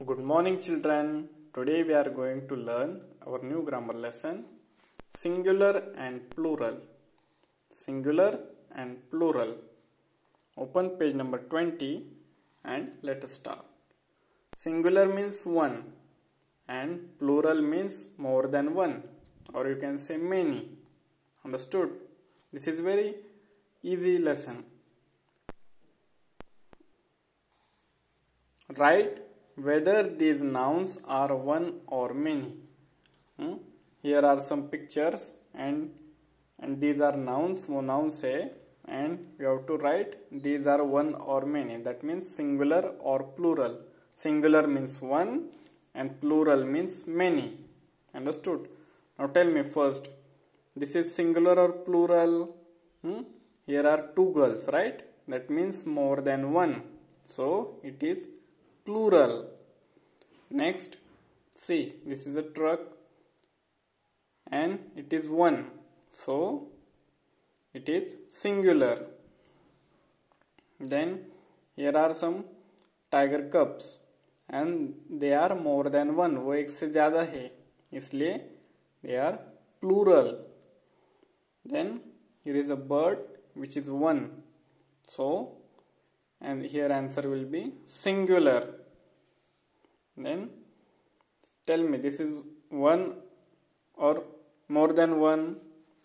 Good morning, children. Today we are going to learn our new grammar lesson, singular and plural. Singular and plural. Open page number 20 and let us start. Singular means one and plural means more than one, or you can say many. Understood? This is very easy lesson. Write whether these nouns are one or many. Here are some pictures and these are nouns. वो nouns है and we have to write these are one or many. That means singular or plural. Singular means one and plural means many. Understood? Now tell me first, this is singular or plural? Here are two girls, right? That means more than one. So it is plural. Next, see, this is a truck and it is one, so it is singular. Then here are some tiger cubs and they are more than one, वो एक से ज़्यादा है, इसलिए they are plural. Then here is a bird which is one, so and here answer will be singular. Then tell me, this is one or more than one?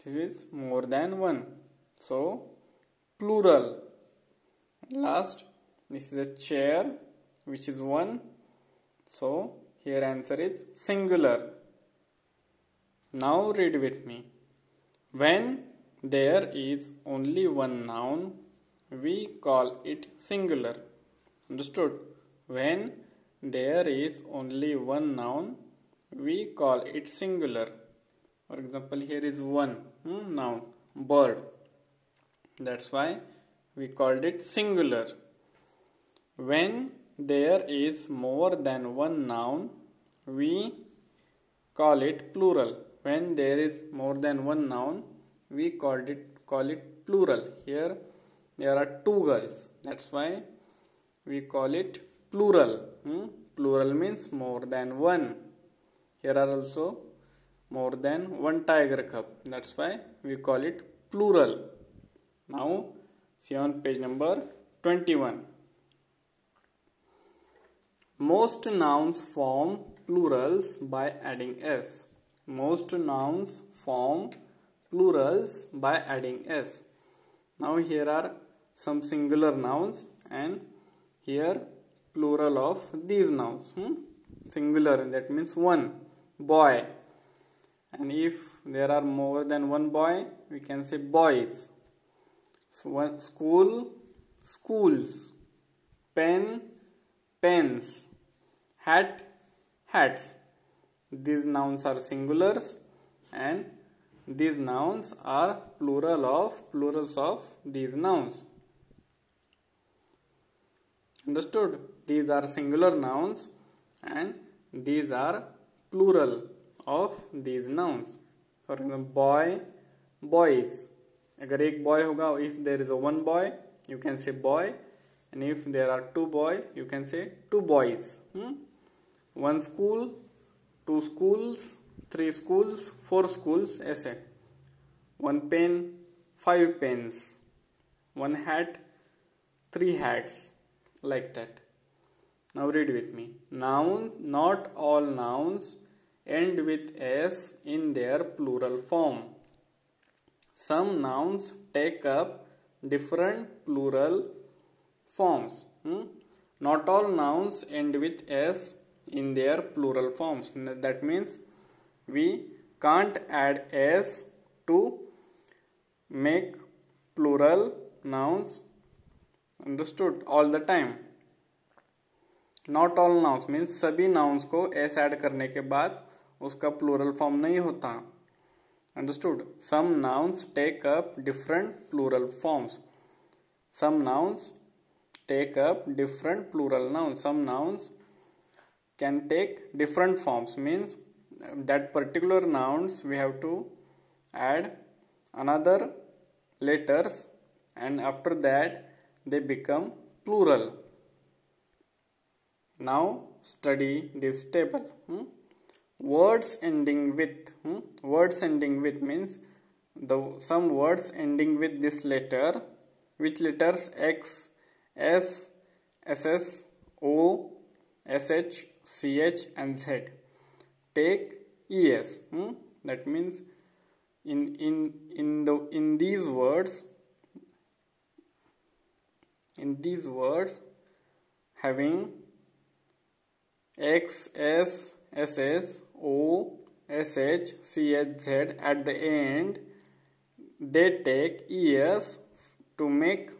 This is more than one, so plural. Last, this is a chair which is one, so here answer is singular. Now read with me. When there is only one noun, we call it singular. Understood? When there is only one noun, we call it singular. For example, here is one noun, bird. That's why we called it singular. When there is more than one noun, we call it plural. When there is more than one noun, we call it plural. Here there are two girls. That's why we call it plural. Plural means more than one. Here are also more than one tiger cub. That's why we call it plural. Now see on page number 21. Most nouns form plurals by adding s. Most nouns form plurals by adding s. Now here are some singular nouns and here plural of these nouns. Singular, that means one, boy. And if there are more than one boy, we can say boys. So one school, schools, pen, pens, hat, hats. These nouns are singulars and these nouns are plurals of these nouns. Understood? These are singular nouns and these are plural of these nouns. For example, boy, boys. अगर एक boy होगा, if there is a one boy, you can say boy, and if there are two boys, you can say two boys. One school, two schools, three schools, four schools, ऐसे. One pen, five pens. One hat, three hats. Like that. Now read with me. Nouns, not all nouns end with s in their plural form. Some nouns take up different plural forms. Not all nouns end with s in their plural forms. That means we can't add s to make plural nouns. Understood? All the time. Not all nouns means सभी nouns को s add करने के बाद उसका plural form नहीं होता. Understood? Some nouns take up different plural forms. Some nouns take up different plural nouns. Some nouns can take different forms. Means that particular nouns we have to add another letters and after that they become plural. Now study this table. Words ending with. Words ending with means some words ending with this letter. Which letters? X, S, SS, O, SH, CH and Z. Take ES. That means in these words having X, S, SS, O, SH, CH, Z at the end, they take ES to make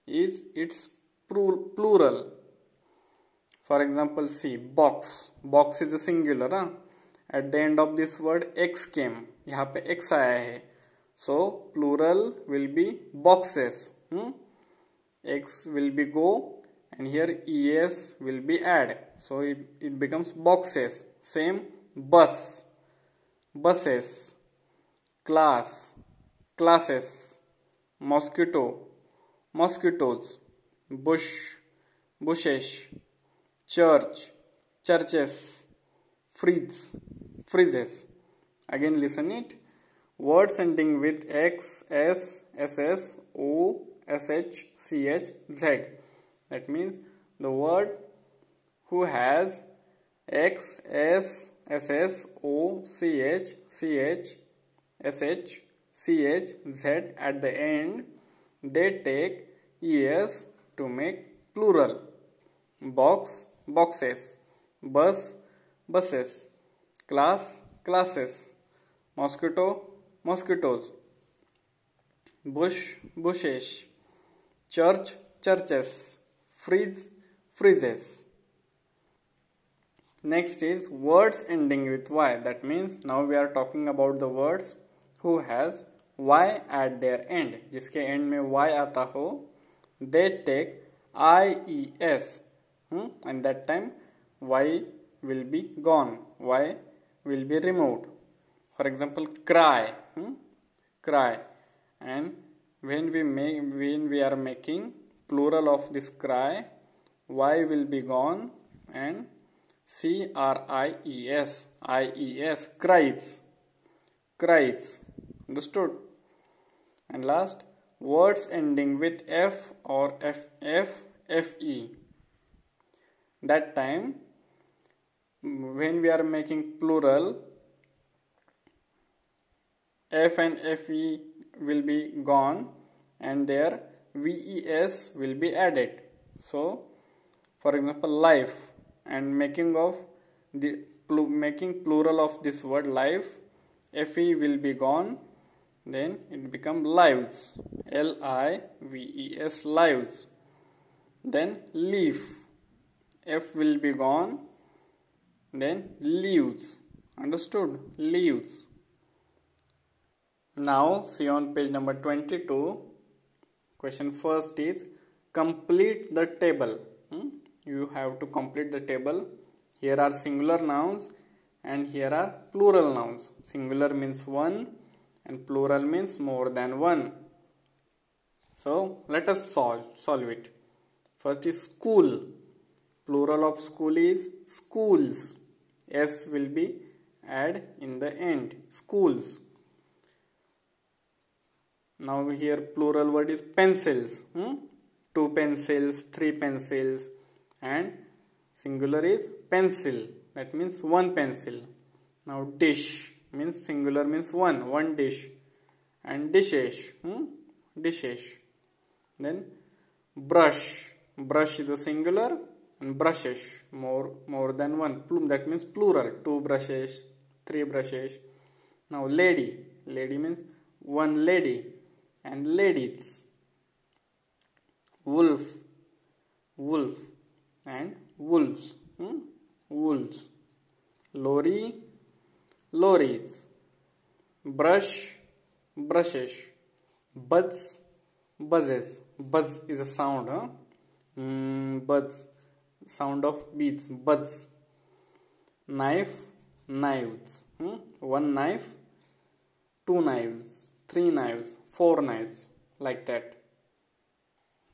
its plural. For example, see box. Box is a singular. At the end of this word X came. यहाँ पे X आया है. So plural will be boxes. X will be go and here ES will be add. So it becomes boxes. Same bus, buses, class, classes, mosquito, mosquitoes, bush, bushes, church, churches, fridge, fridges. Again listen it. Words ending with X, S, SS, O, SH, CH, Z. That means the word who has X, S, SS, O, CH, CH, SH, CH, Z at the end, they take ES to make plural. Box, boxes, bus, buses, class, classes, mosquito, mosquitoes, bush, bushes, church, churches, fridge, fridges. Next is words ending with Y. That means now we are talking about the words who has Y at their end. जिसके end में Y आता हो, they take IES. And that time Y will be gone. Y will be removed. For example, cry. Cry. And when we are making plural of this cry, Y will be gone and CRIES, IES, cries, cries. Understood? And last, words ending with F or FE. That time, when we are making plural, F and FE will be gone and their VES will be added. So, for example, life, and making plural of this word life, FE will be gone, then it become lives, LIVES, lives. Then leaf, F will be gone, then leaves. Understood? Leaves. Now see on page number 22. Question first is complete the table. You have to complete the table. Here are singular nouns and here are plural nouns. Singular means one and plural means more than one. So let us solve it. First is school. Plural of school is schools. S will be add in the end. Schools. Now here plural word is pencils. 2 pencils, 3 pencils, and singular is pencil. That means 1 pencil. Now dish means singular means 1 dish, and dishes, dishes. Then brush. Brush is a singular and brushes more than 1. That means plural. 2 brushes, 3 brushes. Now lady. Lady means 1 lady and ladies. Wolf, wolf, and wolves, wolves. Lorry, lorries. Brush, brushes. Buzz, buzzes. Buzz is a sound, buzz, sound of bees. Buzz. Knife, knives. 1 knife, 2 knives, 3 knives, 4 knives, like that.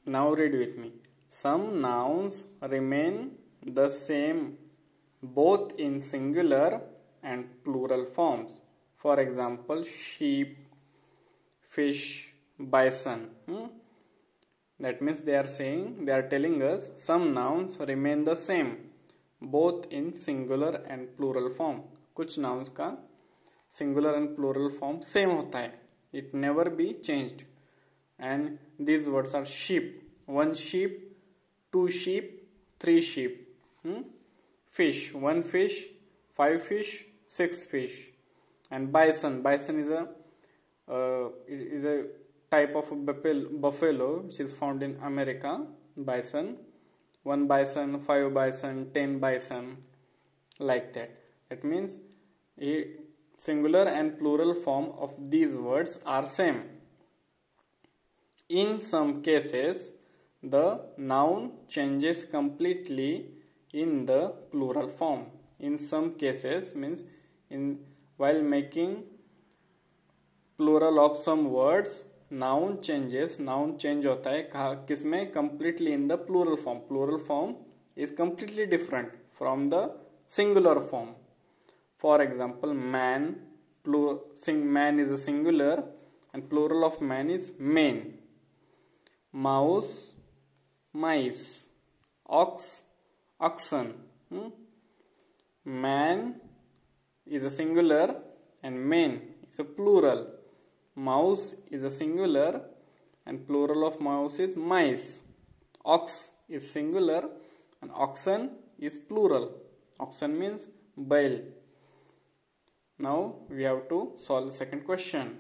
Now read with me. Some nouns remain the same both in singular and plural forms. For example, sheep, fish, bison. That means they are telling us some nouns remain the same both in singular and plural form. कुछ nouns का singular and plural form same होता है. It never be changed. And these words are sheep. One sheep, two sheep, three sheep. Fish, one fish, five fish, six fish. And bison. Bison is a type of buffalo which is found in America. Bison. One bison, five bison, 10 bison, like that. That means a singular and plural form of these words are same. In some cases, the noun changes completely in the plural form. In some cases means while making plural of some words, noun change होता है किसमें? Completely in the plural form. Plural form is completely different from the singular form. For example, man is a singular and plural of man is men. Mouse, mice. Ox, oxen. Man is a singular and men is a plural. Mouse is a singular and plural of mouse is mice. Ox is singular and oxen is plural. Oxen means bail. Now we have to solve the second question.